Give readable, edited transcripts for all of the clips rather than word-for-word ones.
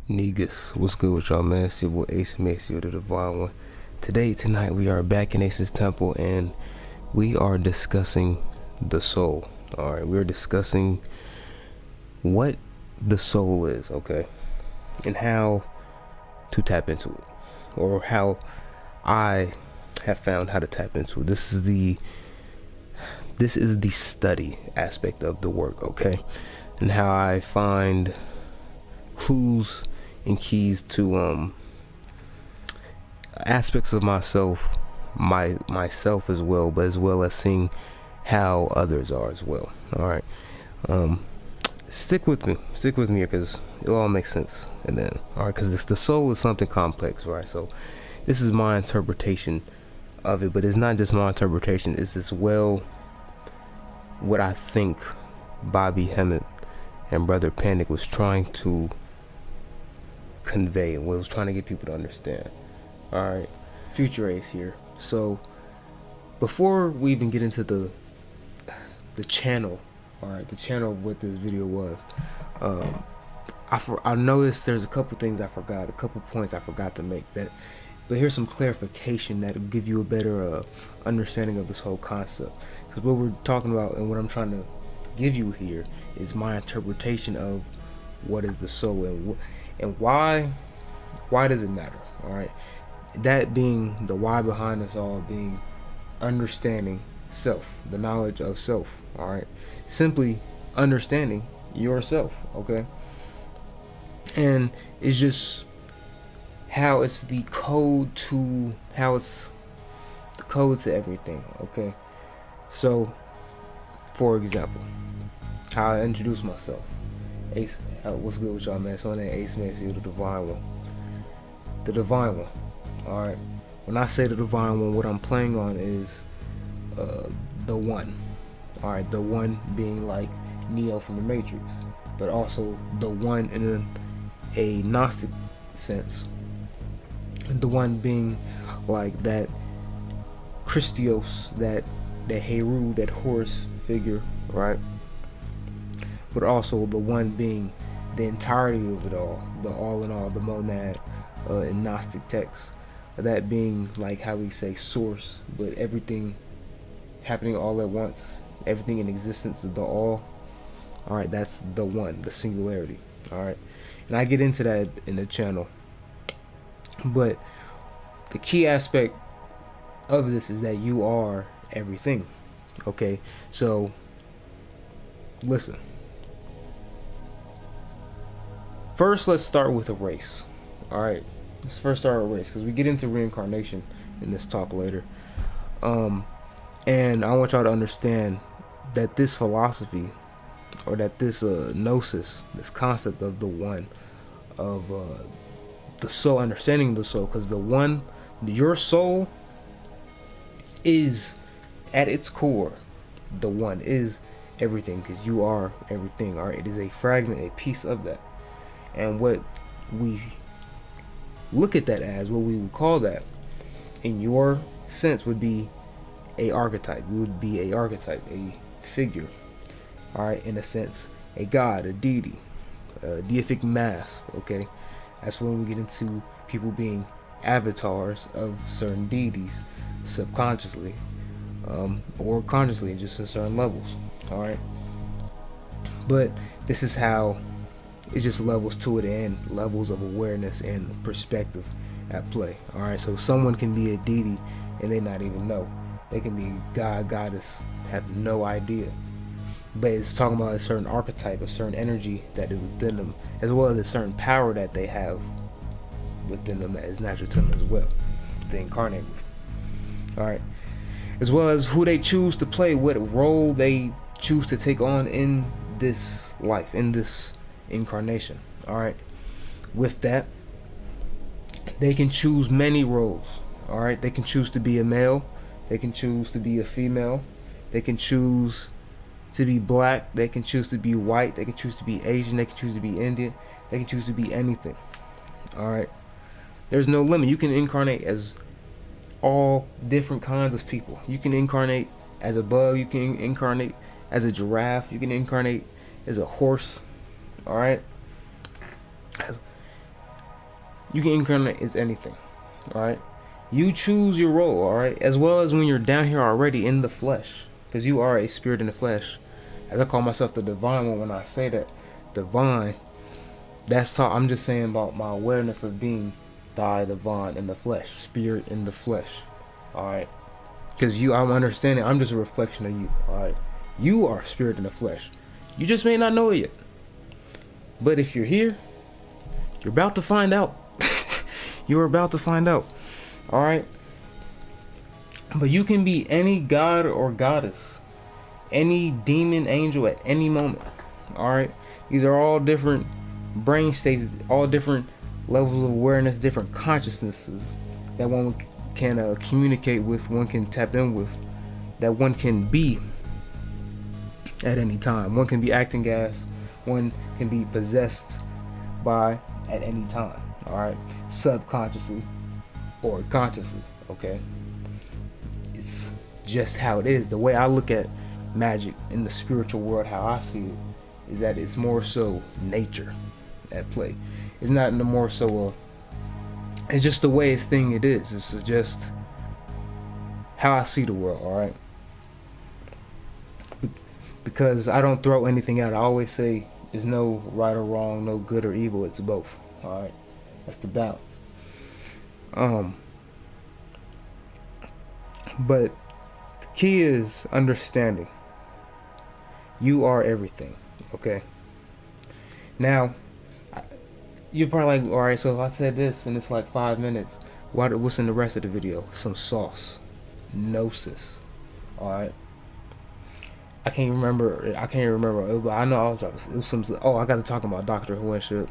Negus, what's good with y'all, man? It's your boy Ace Maceo, the Divine One. Tonight, we are back in Ace's Temple, and we are discussing the soul. Alright, we're discussing what the soul is, okay? And how to tap into it. Or how I have found how to tap into it. This is the study aspect of the work, okay? And how I find clues and keys to aspects of myself as well, but as well as seeing how others are as well. All right, stick with me because it all makes sense. And then, all right, because the soul is something complex, right? So this is my interpretation of it, but it's not just my interpretation, it's as well what I think Bobby Hemmett and Brother Panic was trying to convey, what was trying to get people to understand. All right, Future Ace here. So before we even get into the channel, all right, the channel of what this video was, I noticed there's a couple things I forgot, a couple points I forgot to make, but here's some clarification that will give you a better understanding of this whole concept. Because what we're talking about and what I'm trying to give you here is my interpretation of what is the soul and why does it matter. All right, that being the why behind this all, being understanding self, the knowledge of self. All right, simply understanding yourself. Okay, and it's just how it's the code to everything. Okay, so for example, how I introduce myself. Ace, what's good with y'all, man? So my name Ace Maceo, the Divine One. The Divine One. Alright. When I say the Divine One, what I'm playing on is the One. Alright, the One being like Neo from the Matrix, but also the One in a Gnostic sense. The One being like that Christos, that Heru, that Horus figure, right? But also the One being the entirety of it all, the all in all, the monad in Gnostic texts. That being like how we say source, but everything happening all at once, everything in existence is the all. Alright, that's the One, the singularity. Alright, and I get into that in the channel. But the key aspect of this is that you are everything. Okay, so listen. First, let's start with a race. Alright, let's first start with a race, because we get into reincarnation in this talk later. And I want y'all to understand that this philosophy, or that this gnosis, this concept of the One, of the soul, understanding the soul, because the One, your soul is at its core, the One is everything, because you are everything. Alright, it is a fragment, a piece of that. And what we look at that as, what we would call that in your sense would be a archetype. It would be a archetype, a figure. Alright, in a sense, a god, a deity, a deific mask. Okay, that's when we get into people being avatars of certain deities, subconsciously or consciously, just in certain levels. Alright, but this is how it's just levels to it, and levels of awareness and perspective at play. Alright, so someone can be a deity and they not even know. They can be god, goddess, have no idea. But it's talking about a certain archetype, a certain energy that is within them, as well as a certain power that they have within them that is natural to them as well, they incarnate with. Alright, as well as who they choose to play, what role they choose to take on in this life, in this incarnation. Alright, with that, they can choose many roles. Alright, they can choose to be a male, they can choose to be a female, they can choose to be black, they can choose to be white, they can choose to be Asian, they can choose to be Indian, they can choose to be anything. Alright, There's no limit. You can incarnate as all different kinds of people. You can incarnate as a bug. You can incarnate as a giraffe. You can incarnate as a horse. All right. You can incarnate as anything. All right. You choose your role. All right. As well as when you're down here already in the flesh, because you are a spirit in the flesh. As I call myself the divine one when I say that, divine. That's how I'm just saying about my awareness of being divine in the flesh, spirit in the flesh. All right. Because I'm understanding. I'm just a reflection of you. All right. You are spirit in the flesh. You just may not know it yet. But if you're here, you're about to find out. You're about to find out. All right. But you can be any god or goddess, any demon, angel at any moment. All right. These are all different brain states, all different levels of awareness, different consciousnesses that one can communicate with, one can tap in with, that one can be at any time. One can be acting as, one can be possessed by at any time. All right, subconsciously or consciously. Okay, it's just how it is. The way I look at magic in the spiritual world, how I see it, is that it's more so nature at play. It's not no more so it's just the way it's thing it is. It's just how I see the world. All right, because I don't throw anything out. I always say there's no right or wrong, no good or evil. It's both. All right, that's the balance. But the key is understanding. You are everything. Okay. Now, you're probably like, all right, so if I said this and it's like 5 minutes, what's in the rest of the video? Some sauce. Gnosis. All right. I can't remember. But I know it was some. Oh, I got to talk about Doctor Who and shit.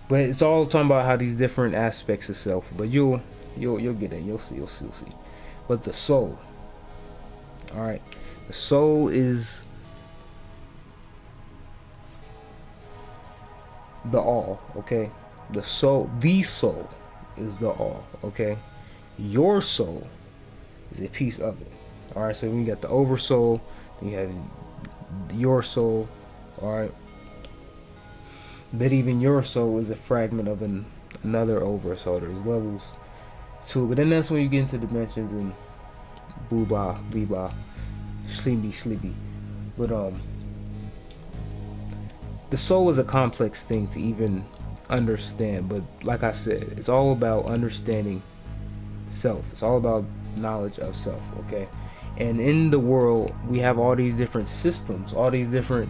But it's all talking about how these different aspects of self. But you'll get it. You'll see. But the soul. All right. The soul is the all. Okay. The soul is the all. Okay. Your soul is a piece of it. All right. So when you got the oversoul, then you have your soul. All right. But even your soul is a fragment of another oversoul. There's levels to it. But then that's when you get into dimensions and booba, beeba, sleepy. But the soul is a complex thing to even understand. But like I said, it's all about understanding self. It's all about knowledge of self. Okay. And in the world, we have all these different systems, all these different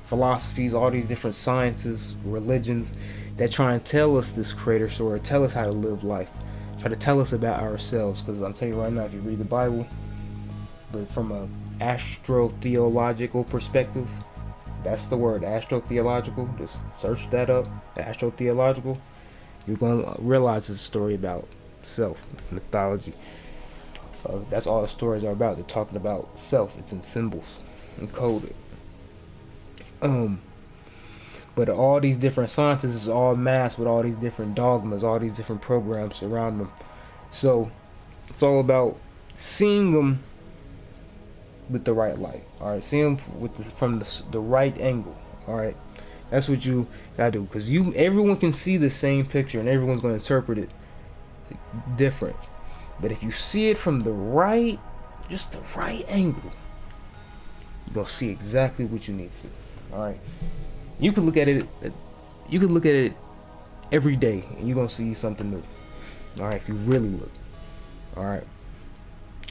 philosophies, all these different sciences, religions that try and tell us this creator story, tell us how to live life, try to tell us about ourselves. Because I'm telling you right now, if you read the Bible, but from a astrotheological perspective, that's the word, astrotheological. Just search that up, astrotheological. You're going to realize it's a story about self, mythology. That's all the stories are about. They're talking about self. It's in symbols, encoded. But all these different sciences is all masked with all these different dogmas, all these different programs around them. So it's all about seeing them with the right light. All right, see them from the right angle. All right, that's what you gotta do, because everyone can see the same picture and everyone's going to interpret it different. But if you see it from just the right angle, you're gonna see exactly what you need to. All right, you can look at it every day and you're gonna see something new. All right, if you really look. All right,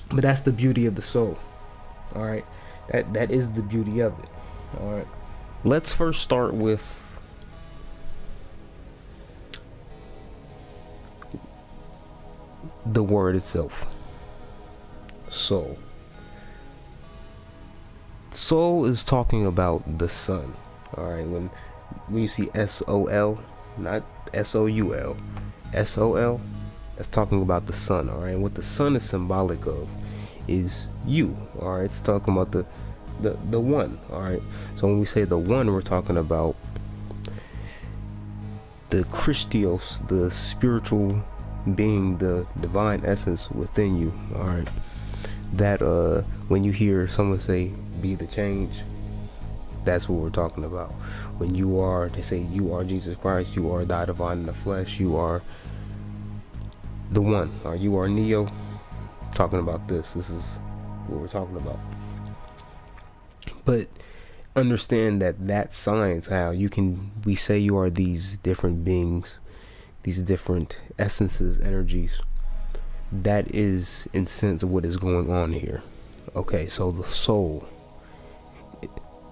but that's the beauty of the soul. All right, that is the beauty of it. All right, let's first start with the word itself. Soul. Soul is talking about the sun. All right, when you see S-O-L, not S-O-U-L, S-O-L, that's talking about the sun. All right, what the sun is symbolic of is you. All right, it's talking about the one. All right, so when we say the one, we're talking about the Christos, the spiritual being, the divine essence within you. All right, that when you hear someone say be the change, that's what we're talking about. When they say you are Jesus Christ, you are thy divine in the flesh, you are the one, or you are Neo. Talking about this is what we're talking about. But understand that science, how we say you are these different beings, these different essences, energies. That is in sense of what is going on here. Okay, so the soul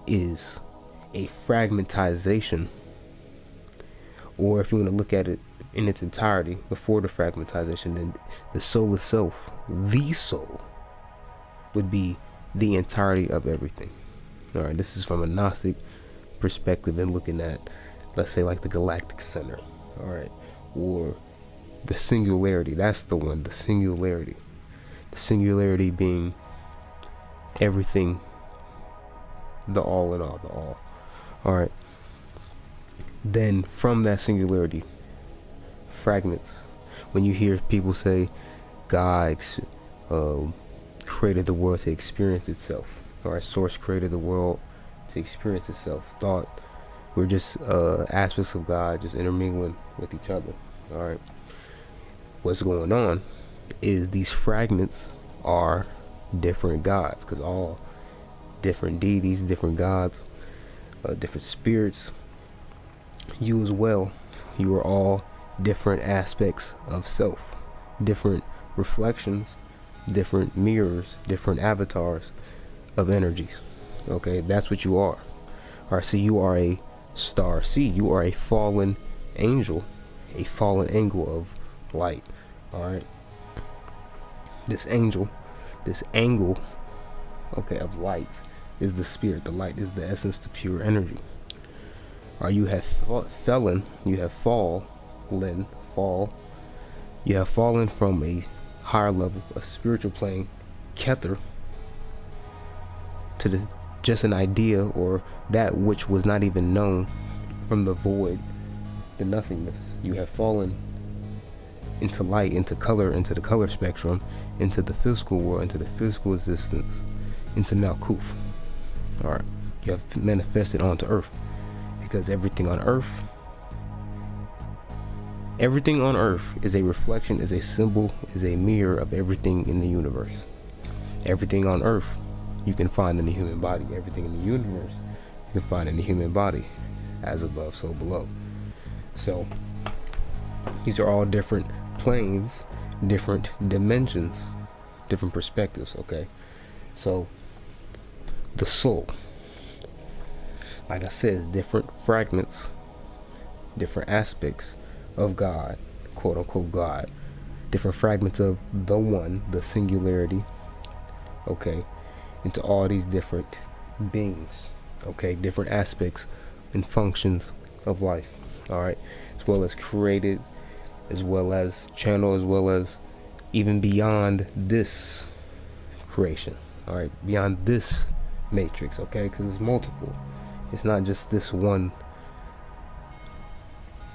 is a fragmentization, or if you want to look at it in its entirety before the fragmentization, then the soul itself, the soul, would be the entirety of everything. All right, this is from a Gnostic perspective and looking at, let's say, like the galactic center, all right, or the singularity. That's the one, the singularity being everything, the all in all, the all right. Then from that singularity, fragments. When you hear people say God created the world to experience itself, or source created the world to experience itself, thought, we're just aspects of God just intermingling with each other. All right, what's going on is these fragments are different gods, because all different deities, different gods, different spirits, you as well, you are all different aspects of self, different reflections, different mirrors, different avatars of energies. Okay, that's what you are. All right, so you are a star seed, you are a fallen angel, a fallen angle of light. All right, this angle, okay, of light is the spirit. The light is the essence to pure energy. Or you have fallen from a higher level, a spiritual plane, Kether, to just an idea, or that which was not even known, from the void, the nothingness. You have fallen into light, into color, into the color spectrum, into the physical world, into the physical existence, into Malkuth. All right, you have manifested onto Earth, because everything on Earth is a reflection, is a symbol, is a mirror of everything in the universe. Everything on Earth you can find in the human body. Everything in the universe you can find in the human body, as above, so below. So these are all different planes, different dimensions, different perspectives. Okay, so the soul, like I said, is different fragments, different aspects of God, quote unquote God, different fragments of the one, the singularity, okay, into all these different beings, okay, different aspects and functions of life. All right, as well as created, as well as channel, as well as even beyond this creation. All right, beyond this matrix, okay, because it's multiple. It's not just this one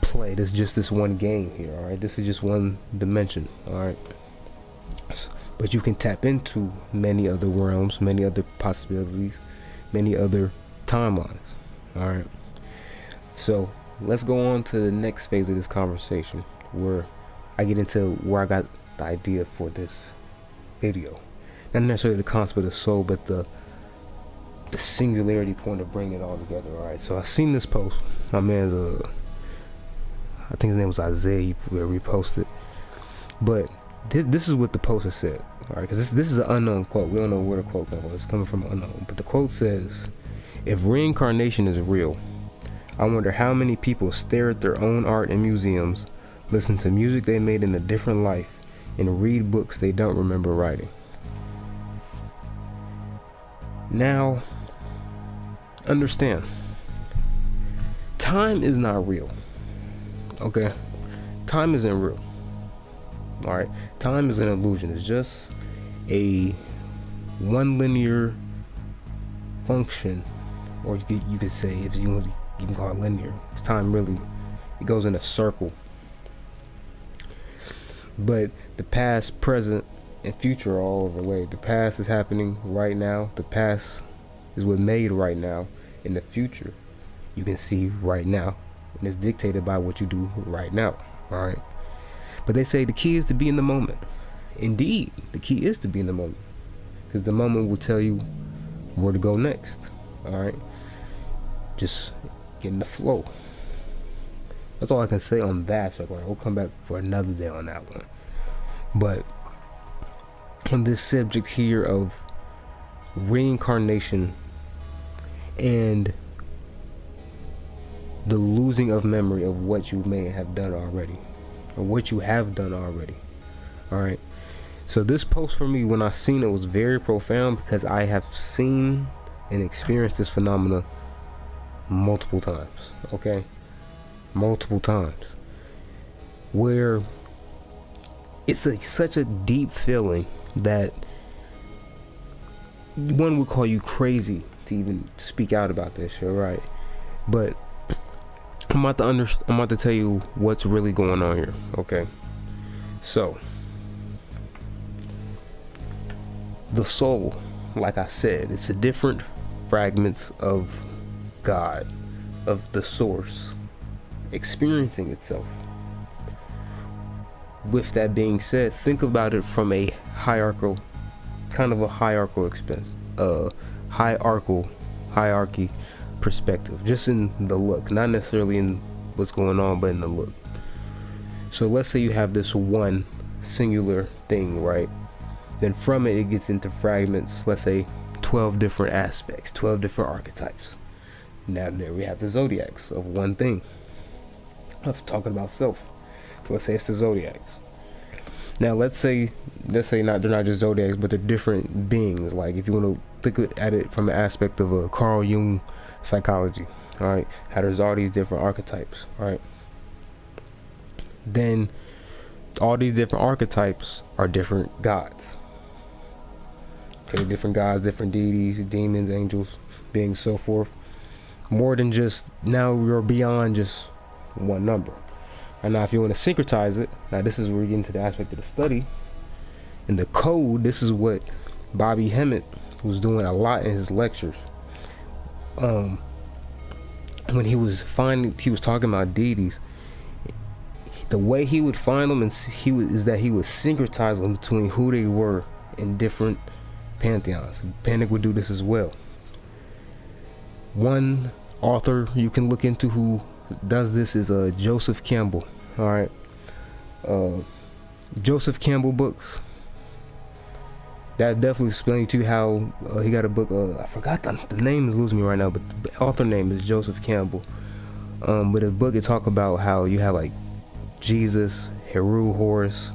play. There's just this one game here. All right, this is just one dimension. All right, but you can tap into many other realms, many other possibilities, many other timelines. All right, so let's go on to the next phase of this conversation, where I get into where I got the idea for this video. Not necessarily the concept of the soul, but the singularity point of bringing it all together. All right, so I seen this post. My man's I think his name was Isaiah. He reposted, but this is what the poster said. All right, because this is an unknown quote. We don't know where the quote comes from. It's coming from unknown, but the quote says, "If reincarnation is real, I wonder how many people stare at their own art in museums, listen to music they made in a different life, and read books they don't remember writing." Now, understand, time is not real. Okay, time isn't real. All right, time is an illusion. It's just a one linear function, or you could say, if you can call it linear. Time really It goes in a circle. But the past, present, and future are all overlaid. The past is happening right now. The past is what made right now. In the future, you can see right now, and it's dictated by what you do right now. All right. But they say the key is to be in the moment. Indeed, the key is to be in the moment, because the moment will tell you where to go next. All right. Just get in the flow. That's all I can say on that aspect. We'll come back for another day on that one. But on this subject here of reincarnation and the losing of memory of what you may have done already, or what you have done already. All right. So this post for me, when I seen it, was very profound, because I have seen and experienced this phenomena multiple times. Okay. Multiple times, where it's such a deep feeling that one would call you crazy to even speak out about this shit, right? But I'm about to tell you what's really going on here. Okay, so the soul, like I said, it's a different fragments of God, of the source, experiencing itself. With that being said, think about it from a hierarchy perspective, just in the look, not necessarily in what's going on, but in the look. So let's say you have this one singular thing, right? Then from it gets into fragments, let's say 12 different aspects, 12 different archetypes. Now there we have the zodiacs of one thing, of talking about self. So let's say it's the zodiacs. Now let's say they're not just zodiacs, but they're different beings. Like if you want to look at it from the aspect of a Carl Jung psychology, all right, how there's all these different archetypes, all right. Then all these different archetypes are different gods. Okay, different gods, different deities, demons, angels, beings, so forth. More than just, now we're beyond just one number. And now if you want to syncretize it, now this is where we get into the aspect of the study. In the code, this is what Bobby Hemmett was doing a lot in his lectures. When he was talking about deities, the way he would find them is that he would syncretize them between who they were in different pantheons. Panic would do this as well. One author you can look into who does this is Joseph Campbell. All right, Joseph Campbell books. That definitely explains to you how he got a book. I forgot the name is losing me right now, but the author name is Joseph Campbell. With his book, it talk about how you have like Jesus, Heru, Horus,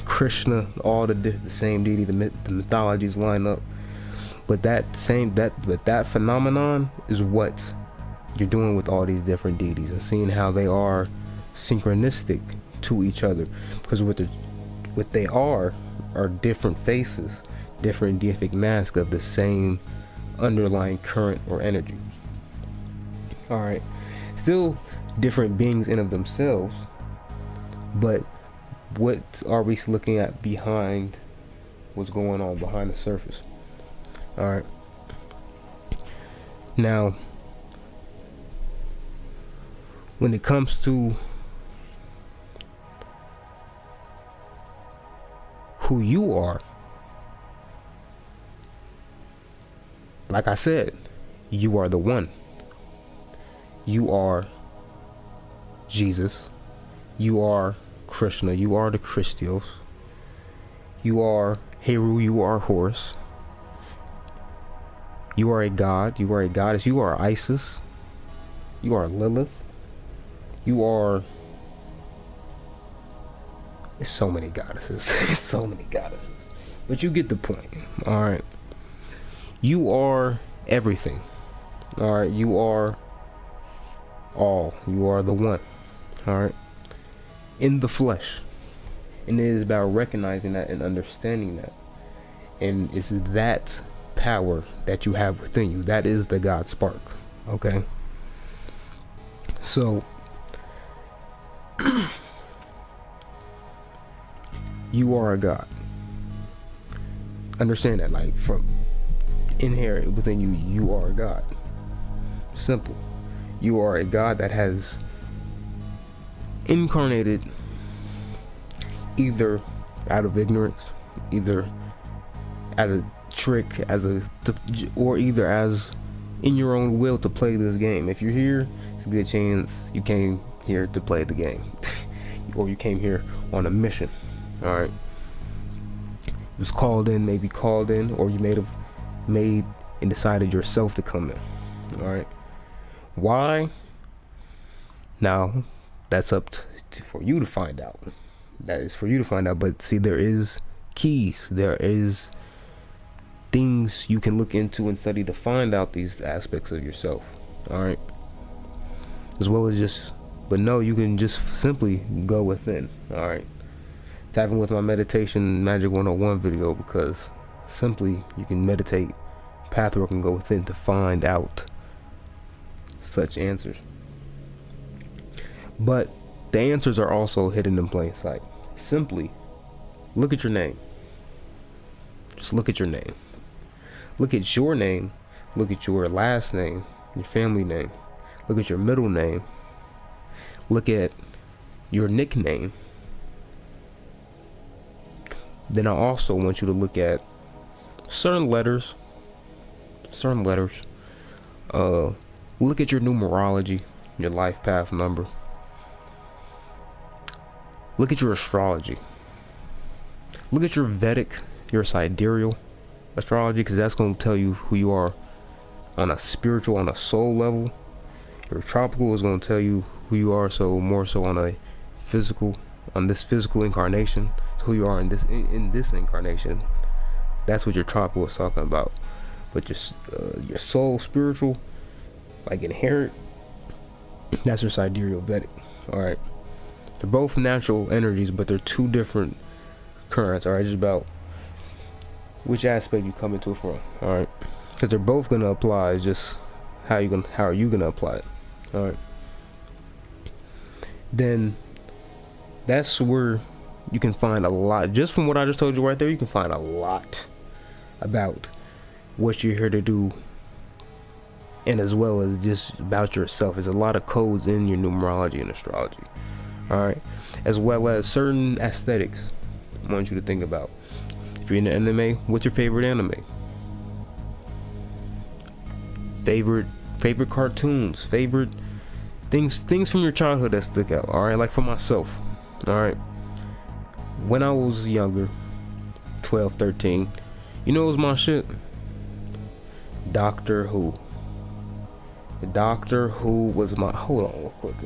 Krishna, all the same deity. The mythologies line up, but that phenomenon is what you're doing with all these different deities, and seeing how they are synchronistic to each other, because what they are different faces, different deific masks of the same underlying current or energy. All right, still different beings in of themselves, but what are we looking at behind what's going on behind the surface? All right, now when it comes to who you are, like I said, you are the one. You are Jesus. You are Krishna. You are the Christios. You are Heru. You are Horus. You are a god. You are a goddess. You are Isis. You are Lilith. You are... It's so many goddesses. So many goddesses. But you get the point. Alright. You are everything. Alright. You are all. You are the one. Alright. In the flesh. And it is about recognizing that and understanding that. And it's that power that you have within you. That is the God spark. Okay. So you are a god. Understand that, like, from inherent within you, you are a god. Simple. You are a god that has incarnated either out of ignorance, either as a trick, or either as in your own will to play this game. If you're here, it's a good chance you came here to play the game, or you came here on a mission. All right. It was called in, maybe called in, or you may have made and decided yourself to come in. All right. Why? Now, that's up for you to find out. That is for you to find out. But see, there is keys. There is things you can look into and study to find out these aspects of yourself. All right. As well as just, but no, you can just simply go within. All right. Tapping with my meditation magic 101 video, because simply you can meditate, pathwork, and go within to find out such answers. But the answers are also hidden in plain sight. Simply look at your name. Just look at your name. Look at your name. Look at your last name, your family name. Look at your middle name. Look at your nickname. Then I also want you to look at certain letters. Look at your numerology, your life path number. Look at your astrology. Look at your Vedic, your sidereal astrology, because that's going to tell you who you are on a spiritual, on a soul level. Your tropical is going to tell you who you are, so more so on a physical, on this physical incarnation, so who you are in this incarnation. That's what your tropical is talking about. But your soul, spiritual, like inherent, that's your sidereal Vedic. All right. They're both natural energies, but they're two different currents. All right, just about which aspect you come into it from. All right, because they're both gonna apply. It's just how are you gonna apply it? All right. Then that's where you can find a lot. Just from what I just told you right there, you can find a lot about what you're here to do, and as well as just about yourself. There's a lot of codes in your numerology and astrology. All right, as well as certain aesthetics I want you to think about. If you're into anime, what's your favorite anime? Favorite cartoons, favorite things from your childhood that stick out. All right, like for myself. All right, when I was younger, 12, 13, you know what was my shit? Doctor Who. Doctor Who was my, hold on real quick.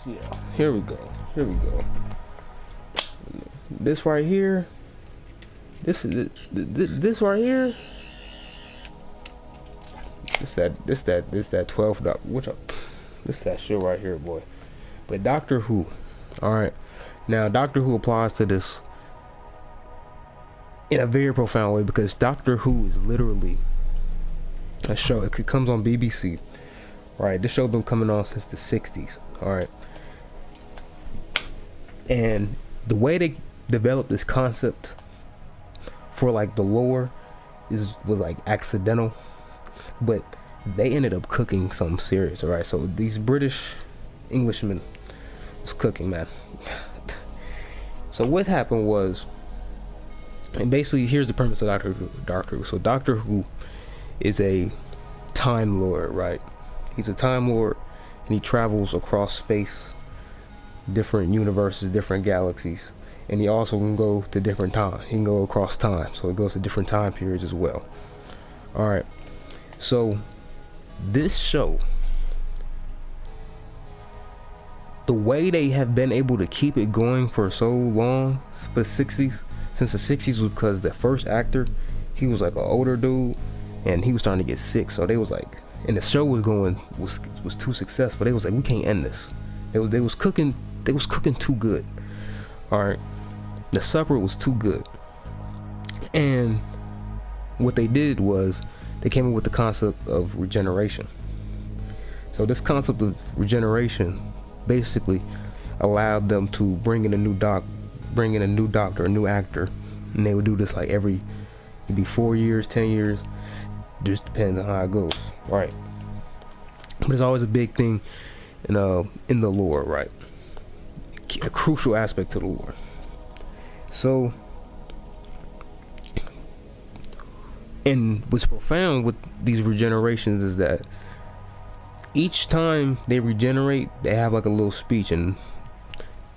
Yeah, here we go. This right here. This right here. This that 12. This that shit right here, boy. But Doctor Who. All right. Now Doctor Who applies to this in a very profound way, because Doctor Who is literally a show. It comes on BBC. Right. This show been coming on since the 60s. All right. And the way they developed this concept for like the lore was like accidental, but they ended up cooking something serious. All right, so these British Englishmen was cooking, man. So what happened was, and basically here's the premise of Doctor Who. So Doctor Who is a time lord, right? He's a time lord, and he travels across space, different universes, different galaxies, and he also can go to different time. He can go across time, so it goes to different time periods as well. All right, so this show, the way they have been able to keep it going for so long, since the 60s, was because the first actor, he was like an older dude, and he was starting to get sick. So they was like, and the show was too successful. They was like, we can't end this. They was cooking too good. All right, the supper was too good. And what they did was they came up with the concept of regeneration. So this concept of regeneration basically allowed them to bring in a new doctor, a new actor, and they would do this like it'd be 4 years, 10 years, just depends on how it goes, right? But it's always a big thing in the lore, right? A crucial aspect to the lore. So, and what's profound with these regenerations is that each time they regenerate, they have like a little speech, and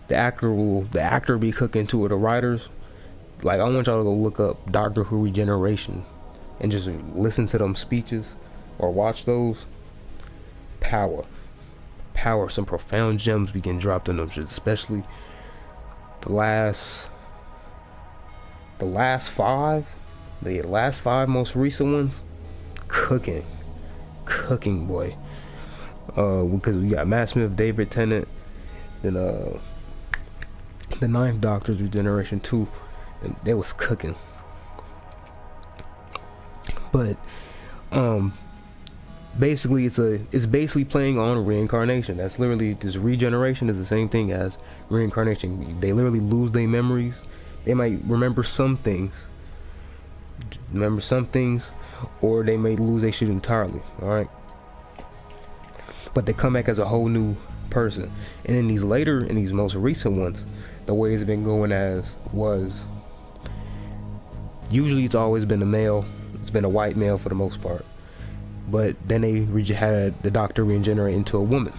the actor be cooking to it. The writers, like, I want y'all to go look up Doctor Who regeneration and just listen to them speeches or watch those. Power, some profound gems begin dropped in them, especially the last five most recent ones. Cooking, boy. Because we got Matt Smith, David Tennant, then the Ninth Doctor's regeneration too, and they was cooking. But basically it's basically playing on reincarnation. That's literally, this regeneration is the same thing as reincarnation. They literally lose their memories. They might remember some things, or they may lose their shit entirely. All right, but they come back as a whole new person. And in these most recent ones, the way it's been going was usually it's always been a male. It's been a white male for the most part. But then they had the Doctor regenerate into a woman.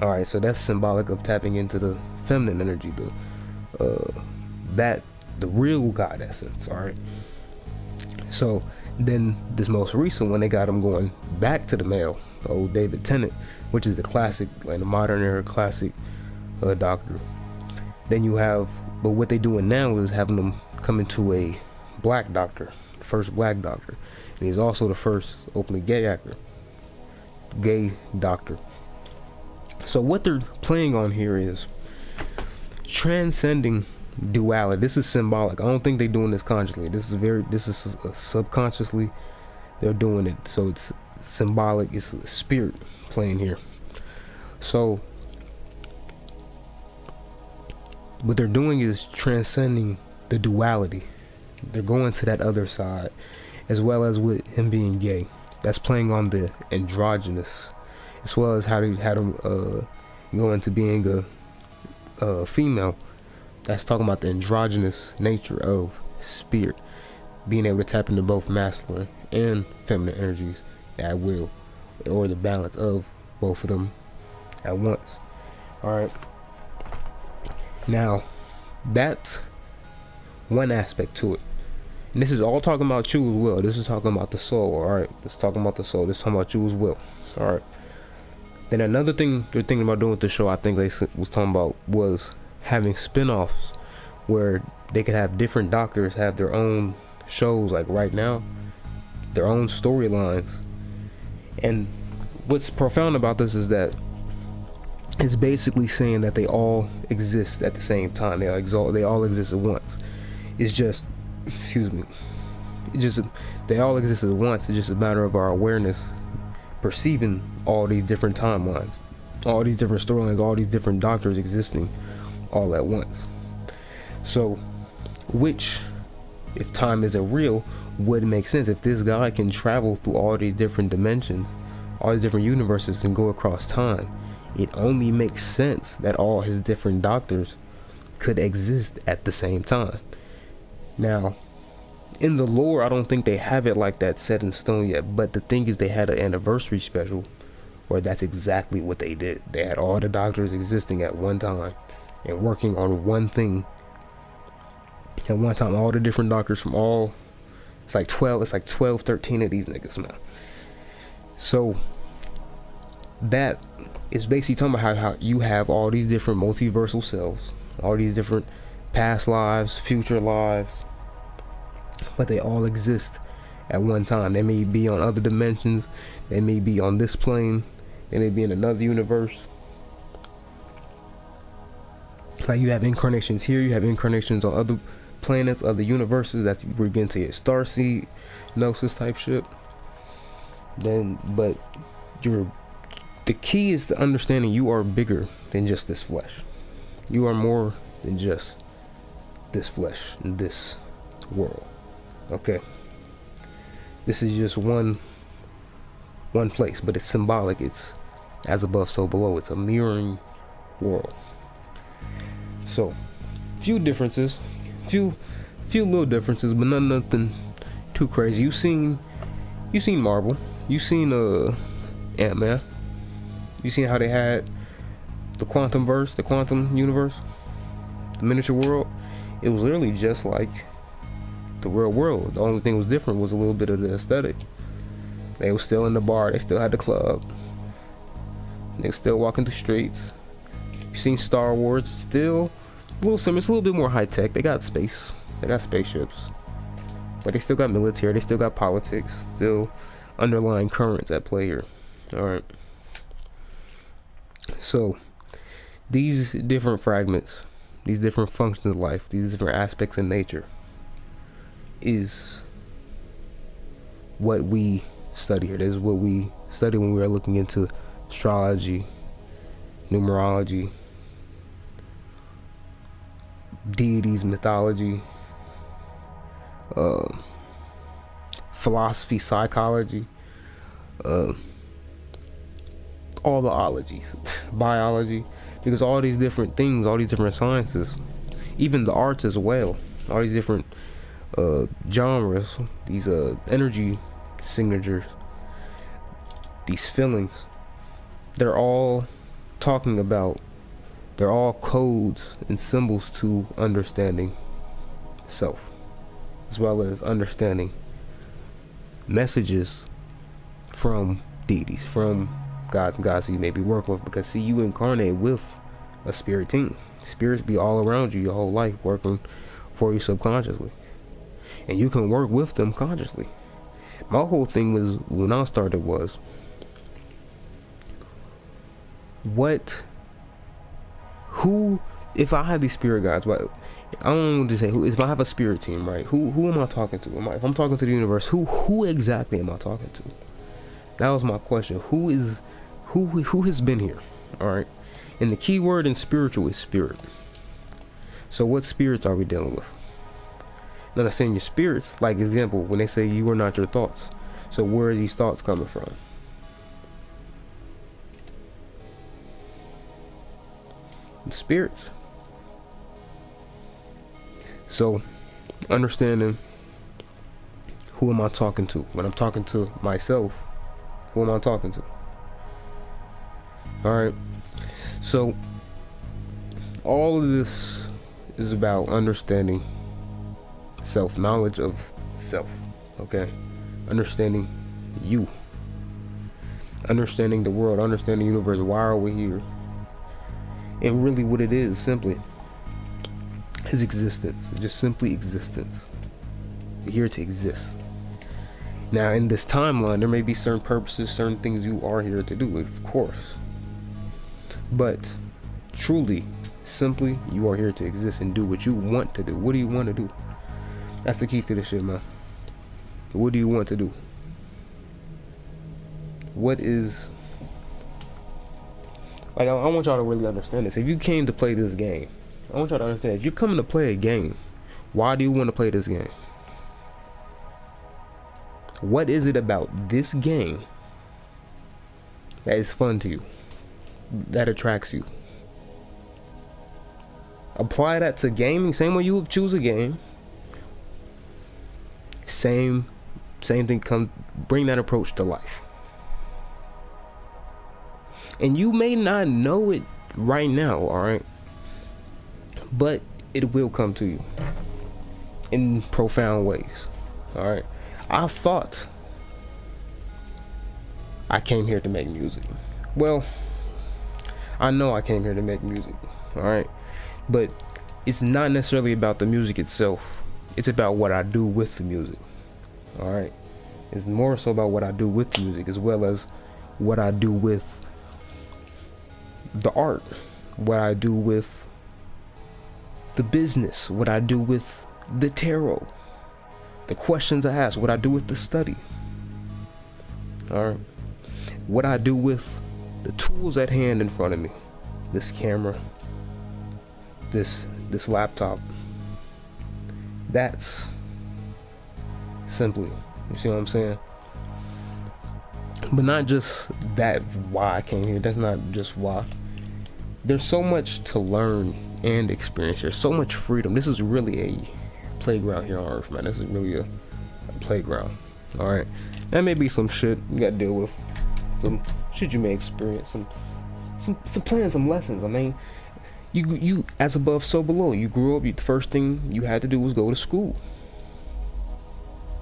All right, so that's symbolic of tapping into the feminine energy, the real God essence. All right. So then this most recent one, they got him going back to the male, old David Tennant, which is the classic, like the modern era classic Doctor. Then you have, but what they doing now is having them come into a black Doctor, the first black Doctor. And he's also the first openly gay Doctor. So what they're playing on here is transcending duality. This is symbolic. I don't think they're doing this consciously. This is subconsciously they're doing it. So it's symbolic. It's a spirit playing here. So what they're doing is transcending the duality. They're going to that other side, as well as with him being gay. That's playing on the androgynous, as well as how to go into being a female. That's talking about the androgynous nature of spirit, being able to tap into both masculine and feminine energies at will, or the balance of both of them at once. All right. Now, that's one aspect to it. And this is all talking about you as well. This is talking about the soul. All right. This is talking about the soul. This is talking about you as well. All right. Then another thing they're thinking about doing with the show, I think they was talking about, was having spin-offs where they could have different doctors have their own shows, like right now, their own storylines. And what's profound about this is that it's basically saying that they all exist at the same time. They all exist at once. It's just, they all exist at once. It's just a matter of our awareness perceiving all these different timelines, all these different storylines, all these different doctors existing all at once. So, which, if time isn't real, would make sense. If this guy can travel through all these different dimensions, all these different universes, and go across time, it only makes sense that all his different doctors could exist at the same time. Now, in the lore, I don't think they have it like that set in stone yet, but the thing is, they had an anniversary special where that's exactly what they did. They had all the doctors existing at one time and working on one thing at one time. All the different doctors from all, it's like 12, 13 of these niggas now. So that is basically talking about how you have all these different multiversal selves, all these different past lives, future lives, but they all exist at one time. They may be on other dimensions, they may be on this plane, they may be in another universe. Like, you have incarnations here, you have incarnations on other planets, other universes. That's we're getting to your star seed gnosis type shit. Then, but the key is to understanding you are bigger than just this flesh. You are more than just this flesh and this world. Okay. This is just one place, but it's symbolic. It's as above, so below. It's a mirroring world. So, few differences, few little differences, but nothing too crazy. You seen Marvel. You seen Ant-Man. You seen how they had the quantum verse, the quantum universe, the miniature world. It was literally just like the real world. The only thing was different was a little bit of the aesthetic. They were still in the bar. They still had the club. They were still walking the streets. You seen Star Wars. Still a little similar. It's a little bit more high tech. They got space. They got spaceships. But they still got military. They still got politics. Still underlying currents at play here. Alright. So, these different fragments, these different functions of life, these different aspects of nature is what we study here. This is what we study when we are looking into astrology, numerology, deities, mythology, philosophy, psychology, all the ologies, biology, because all these different things, all these different sciences, even the arts as well, all these different genres, these energy signatures, these feelings, they're all talking about, they're all codes and symbols to understanding self, as well as understanding messages from deities, from gods and gods you may be working with. Because see, you incarnate with a spirit team. Spirits be all around you your whole life, working for you subconsciously, and you can work with them consciously. My whole thing was, when I started, was who, if I have these spirit guides, what I don't want to say who, if I have a spirit team, right, who am I talking to? If I'm talking to the universe, who exactly am I talking to? That was my question. Who has been here? All right. And the key word in spiritual is spirit. So what spirits are we dealing with? Now, I'm saying your spirits, like example, when they say you are not your thoughts. So where are these thoughts coming from? Spirits. So understanding, who am I talking to? When I'm talking to myself, who am I talking to? Alright. So all of this is about understanding self, knowledge of self. Okay? Understanding you. Understanding the world, understanding the universe. Why are we here? And really what it is, simply, is existence. Just simply existence. We're here to exist. Now, in this timeline, there may be certain purposes, certain things you are here to do, of course. But truly, simply, you are here to exist and do what you want to do. What do you want to do? That's the key to this shit, man. What do you want to do? What is... Like, I want y'all to really understand this. If you came to play this game, I want y'all to understand, if you're coming to play a game, why do you want to play this game? What is it about this game that is fun to you, that attracts you? Apply that to gaming. Same way you would choose a game. Same thing. Bring that approach to life. And you may not know it right now, alright? But it will come to you in profound ways. Alright? I thought I came here to make music. Well, I know I came here to make music. Alright? But it's not necessarily about the music itself. It's about what I do with the music. Alright? It's more so about what I do with the music, as well as what I do with the art, what I do with the business, what I do with the tarot, the questions I ask, what I do with the study, all right, what I do with the tools at hand in front of me, this camera, this laptop. That's simply, you see what I'm saying? But not just that why I came here. That's not just why. There's so much to learn and experience here. So much freedom. This is really a playground here on Earth, man. This is really a playground. Alright. That may be some shit you gotta deal with. Some shit you may experience. Some playing some lessons. I mean, you as above, so below. You grew up, the first thing you had to do was go to school.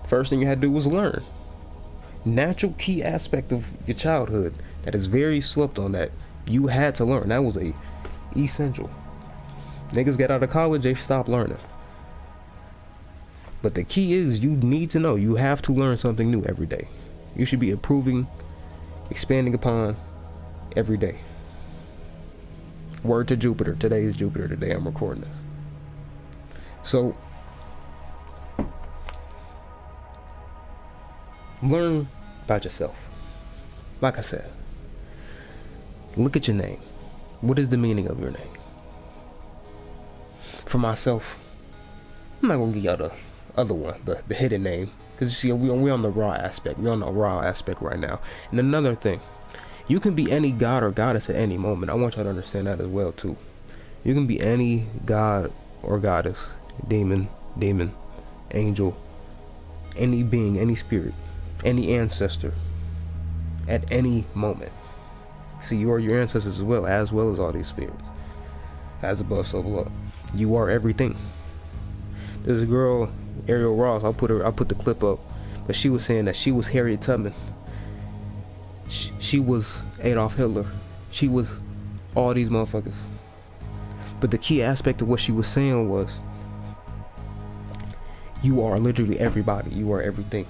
First thing you had to do was learn. Natural key aspect of your childhood that is very slept on, that you had to learn. That was a essential. Niggas get out of college, they stop learning. But the key is, you need to know. You have to learn something new every day. You should be improving, expanding upon every day. Word to Jupiter. Today is Jupiter. Today I'm recording this. So learn about yourself. Like I said, look at your name. What is the meaning of your name? For myself, I'm not gonna give y'all the other one, the hidden name, because you see, we're on the raw aspect. We're on the raw aspect right now. And another thing, you can be any god or goddess at any moment. I want y'all to understand that as well too. You can be any god or goddess, demon, angel, any being, any spirit, any ancestor, at any moment. See, you are your ancestors as well as all these spirits. As above, so below. You are everything. There's a girl, Ariel Ross. I'll put the clip up, but she was saying that she was Harriet Tubman. She was Adolf Hitler. She was all these motherfuckers. But the key aspect of what she was saying was, you are literally everybody. You are everything.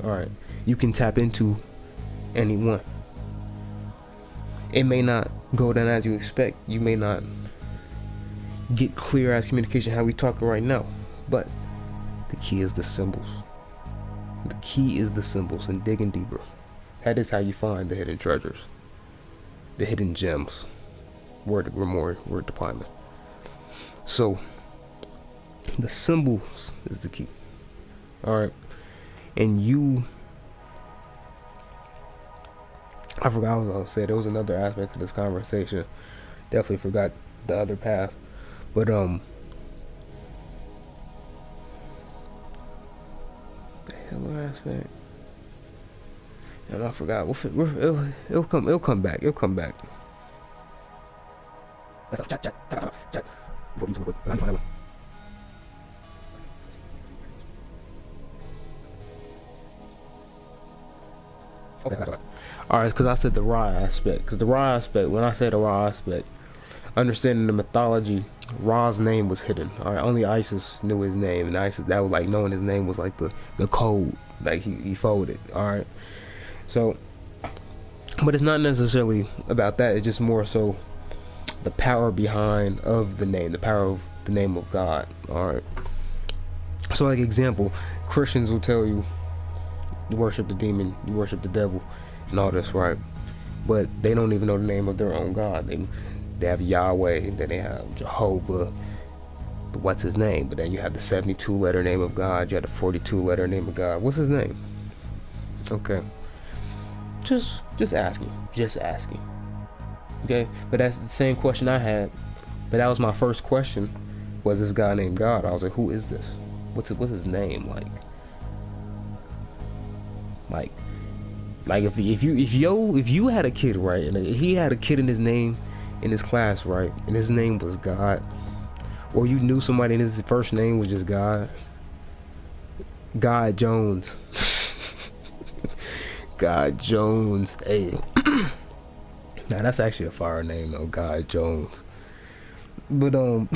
Alright. You can tap into anyone. It may not go down as you expect. You may not get clear as communication how we talking right now. But the key is the symbols. The key is the symbols and digging deeper. That is how you find the hidden treasures, the hidden gems. Word to Grimoire, word to Pyman. So, the symbols is the key. Alright. And I forgot what I was going to say. There was another aspect of this conversation. Definitely forgot the other path. But, the hell aspect. And I forgot. It'll come back. It'll come back. Chat. Okay, that's right. Alright, because I said the raw aspect. Because the raw aspect, when I say the raw aspect, understanding the mythology, Ra's name was hidden. Alright, only Isis knew his name. And Isis, that was like, knowing his name was like the code. Like he folded. Alright. So, but it's not necessarily about that. It's just more so the power behind of the name, the power of the name of God. Alright. So, like example, Christians will tell you worship the demon, you worship the devil, and all this, right? But they don't even know the name of their own God. They have Yahweh, then they have Jehovah, but what's his name? But then you have the 72-letter name of God, you have the 42-letter name of God. What's his name? Okay. Just asking. Okay? But that's the same question I had. But that was my first question. Was this guy named God? I was like, who is this? What's his name? Like if you had a kid, right, and he had a kid in his class, right, and his name was God, or you knew somebody and his first name was just God Jones. God Jones. Hey. Now that's actually a fire name though, God Jones. But the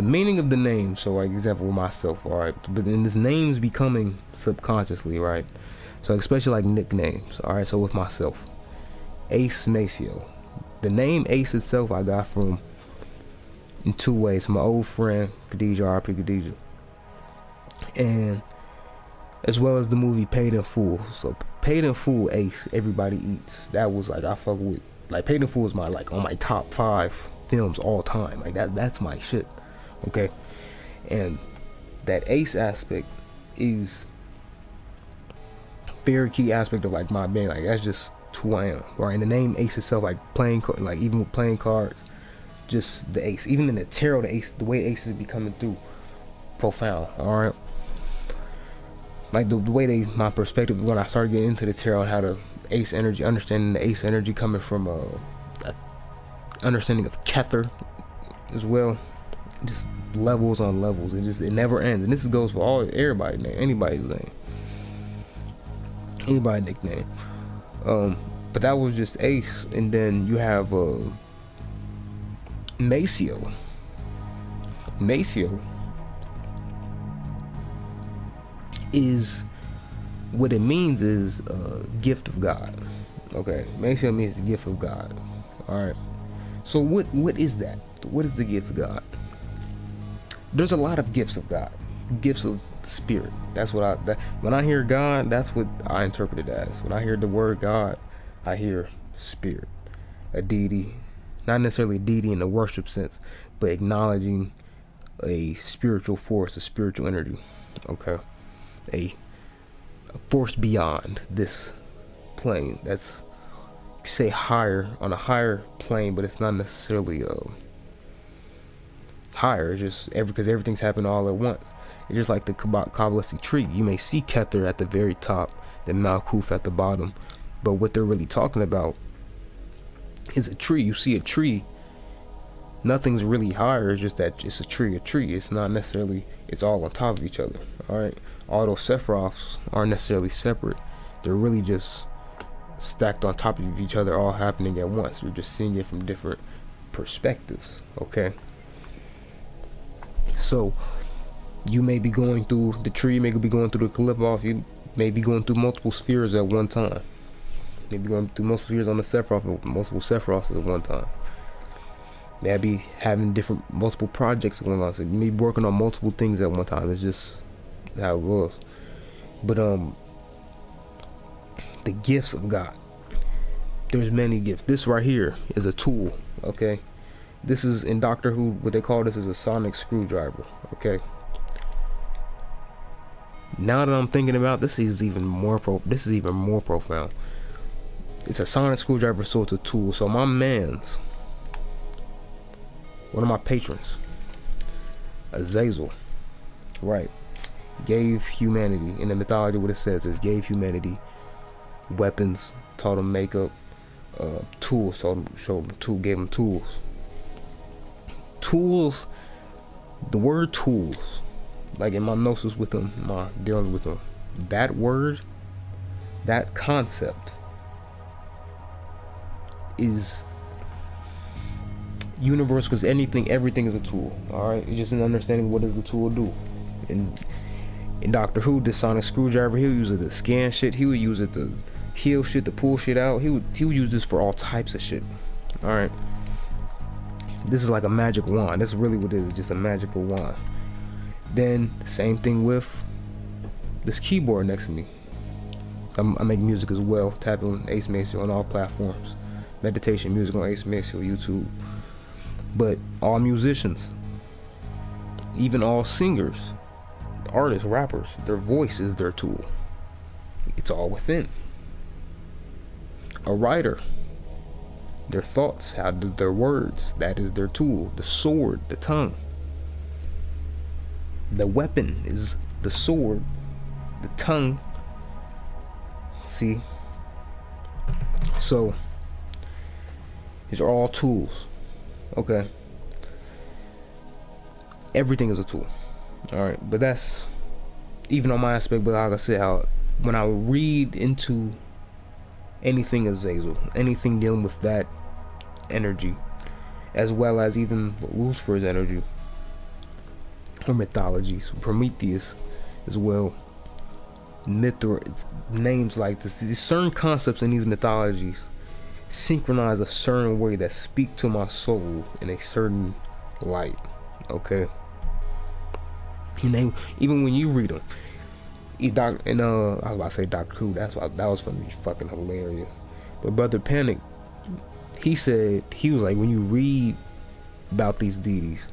meaning of the name, so like example with myself, alright, but then this name's becoming subconsciously, right? So especially like nicknames, alright, so with myself, Ace Maceo. The name Ace itself I got from in two ways. My old friend Khadija, R.P. Khadija, and as well as the movie Paid in Full. So Paid in Full, Ace, Everybody Eats. That was like, I fuck with, like, Paid in Full is my, like, on my top 5 films all time. Like, that's my shit. Okay, and that Ace aspect is very key aspect of, like, my band. Like, that's just who I am, right? And the name Ace itself, like playing, like, even with playing cards, just the Ace, even in the tarot, the Ace, the way Aces be coming through, profound. All right, like the way they, my perspective when I started getting into the tarot, and how the Ace energy, understanding the Ace energy coming from a understanding of Kether as well, just levels on levels. It never ends, and this goes for everybody's name, anybody's name, anybody's nickname. But that was just Ace, and then you have Maceo. Maceo is, what it means is gift of God. Okay, Maceo means the gift of God. All right. So what is that? What is the gift of God? There's a lot of gifts of God, gifts of spirit. That's what when I hear God, that's what I interpret it as. When I hear the word God, I hear spirit, a deity, not necessarily a deity in the worship sense, but acknowledging a spiritual force, a spiritual energy. Okay, a force beyond this plane. That's, say, higher, on a higher plane, but it's not necessarily higher. It's just because everything's happening all at once. It's just like the Kabbalistic tree. You may see Kether at the very top, then Malkuth at the bottom, but what they're really talking about is a tree. You see a tree, nothing's really higher. It's just that it's a tree. It's not necessarily, it's all on top of each other. All right, all those Sephiroths aren't necessarily separate. They're really just stacked on top of each other, all happening at once. We're just seeing it from different perspectives. Okay, so you may be going through the tree, you may be going through the Kalipov, you may be going through multiple spheres at one time. Maybe going through multiple spheres on the Sephiroth, multiple Sephiroths at one time. Maybe having multiple projects going on. So you may be working on multiple things at one time. It's just how it goes. But the gifts of God. There's many gifts. This right here is a tool. Okay, this is in Doctor Who. What they call this is a sonic screwdriver. Okay. Now that I'm thinking about this, is even more profound. It's a sonic screwdriver, so it's a tool. So my man's, one of my patrons, Azazel, right, gave humanity, in the mythology what it says is, gave humanity weapons, taught them makeup, tools, gave them tools. Tools, the word tools, like in my gnosis with them, my dealings with them, that word, that concept is universal, because everything is a tool. All right, it's just an understanding what does the tool do. In Doctor Who, the sonic screwdriver, he'll use it to scan shit, he would use it to heal shit, to pull shit out. He would use this for all types of shit. All right, this is like a magic wand. That's really what it is, just a magical wand. Then same thing with this keyboard next to me. I make music as well, tapping Ace Maceo on all platforms. Meditation music on Ace Maceo, YouTube. But all musicians, even all singers, artists, rappers, their voice is their tool. It's all within. A writer, their thoughts, their words, that is their tool. The sword, the tongue. The weapon is the sword, the tongue. See? So these are all tools. Okay, everything is a tool. All right, but that's even on my aspect. But like I said, when I read into anything Azazel, anything dealing with that energy, as well as even Lucifer's energy or mythologies, Prometheus as well, names like this, these certain concepts in these mythologies synchronize a certain way that speak to my soul in a certain light. Okay. And they, even when you read them, I was about to say Dr. Who. That was gonna be fucking hilarious. But Brother Panic, he was like, when you read about these deities,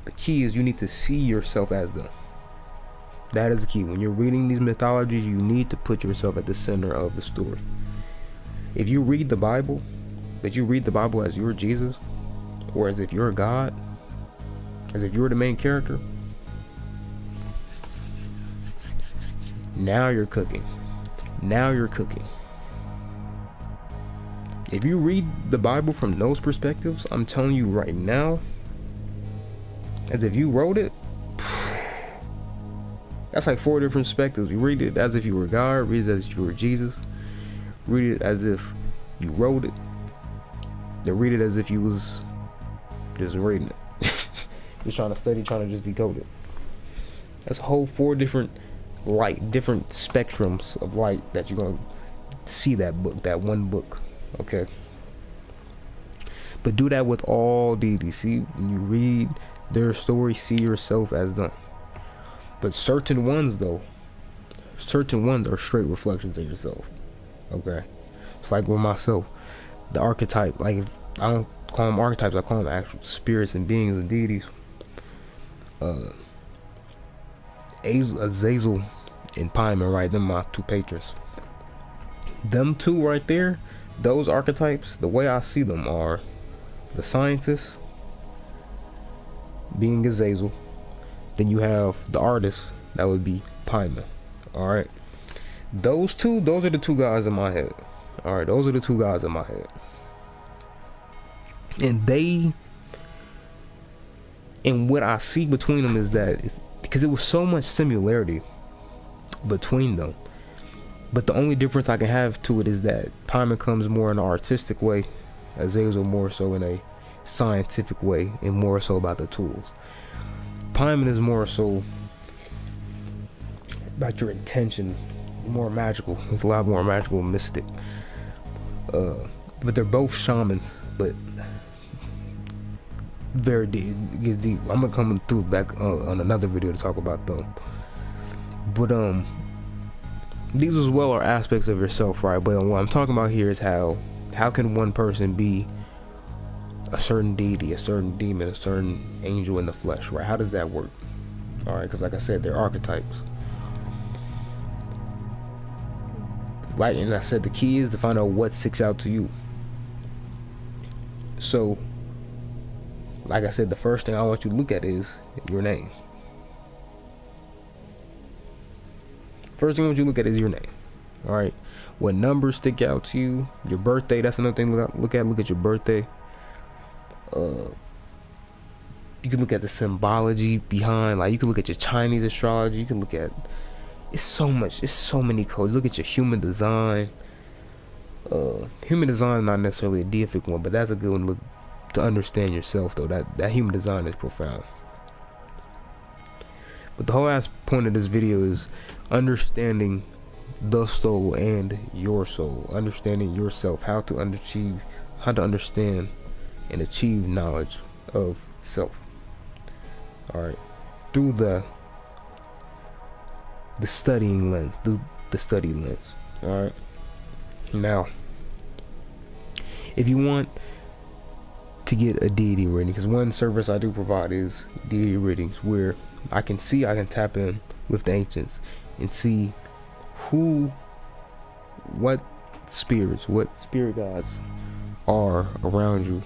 the key is you need to see yourself as them. That is the key. When you're reading these mythologies, you need to put yourself at the center of the story. If you read the Bible, but you read the Bible as you're Jesus, or as if you're God, as if you're the main character, now you're cooking. Now you're cooking. If you read the Bible from those perspectives, I'm telling you right now, as if you wrote it, that's like 4 different perspectives. You read it as if you were God, read it as if you were Jesus, read it as if you wrote it, then read it as if you was just reading it. You're trying to study, trying to just decode it. That's a whole 4 different spectrums of light that you're gonna see that book, that one book. Okay. But do that with all deities. See, when you read their story, see yourself as them. But certain ones are straight reflections of yourself. Okay. It's like with myself, the archetype, like, if I don't call them archetypes, I call them actual spirits and beings and deities. Azazel and Pyman, right? Them my 2 patrons. Them 2 right there, those archetypes, the way I see them are the scientist being Azazel. Then you have the artist, that would be Pyman. Alright. Those are the 2 guys in my head. Alright, those are the 2 guys in my head. And what I see between them is that, because it was so much similarity between them, but the only difference I can have to it is that Pyman comes more in an artistic way, Azazel more so in a scientific way, and more so about the tools. Pyman is more so about your intention, more magical. It's a lot more magical, mystic. But they're both shamans, but very deep. I'm gonna come through back on another video to talk about them. But these as well are aspects of yourself, right? But what I'm talking about here is how can one person be a certain deity, a certain demon, a certain angel in the flesh, right? How does that work? All right, because like I said, they're archetypes. Like, and I said, the key is to find out what sticks out to you. So, like I said, the first thing I want you to look at is your name. First thing I want you to look at is your name. All right, what numbers stick out to you? Your birthday. That's another thing to look at. Look at your birthday. You can look at the symbology behind, like, you can look at your Chinese astrology, you can look at, it's so many codes. Look at your human design. Human design is not necessarily a deific one, but that's a good one to look to understand yourself, though. That human design is profound. But the whole point of this video is understanding the soul and your soul, understanding yourself, how to understand and achieve knowledge of self. All right, through the studying lens, through the study lens. All right. Now, if you want to get a deity reading, because one service I do provide is deity readings, where I can tap in with the ancients and see what spirit gods are around you,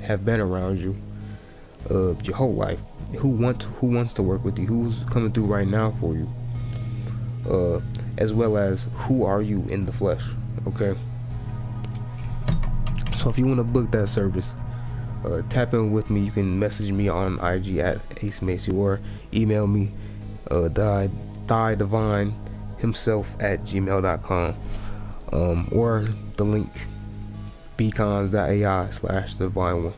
have been around you your whole life, who wants to work with you, who's coming through right now for you, as well as who are you in the flesh. Okay, so if you want to book that service, tap in with me. You can message me on IG at Ace Macy, or email me thydivinehimself@gmail.com, or the link beacons.ai/divine1.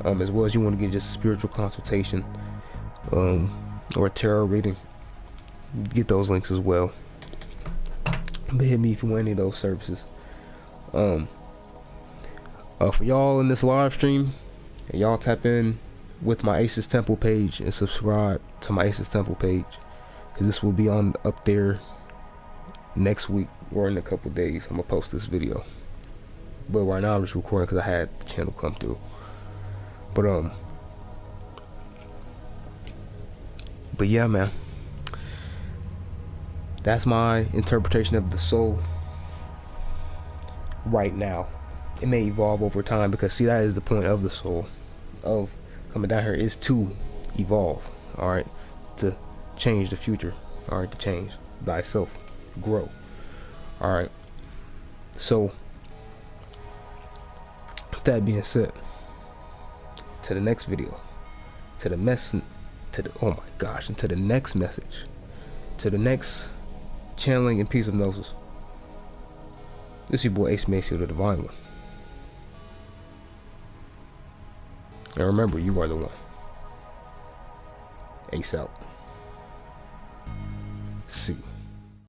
As well as you want to get just a spiritual consultation, or a tarot reading, get those links as well. But hit me if you want any of those services. For y'all in this live stream, and y'all tap in with my Aces Temple page and subscribe to my Aces Temple page, because this will be on up there next week or in a couple days. I'm gonna post this video, but right now I'm just recording because I had the channel come through. But yeah, man, that's my interpretation of the soul right now. It may evolve over time, because see, that is the point of the soul, of coming down here, is to evolve, all right, to change the future, all right, to change thyself, grow, all right. So with that being said, to the next video, to the oh my gosh, and to the next message, to the next channeling and piece of gnosis. This is your boy Ace Maceo, the Divine One. And remember, you are the one. Ace out. See.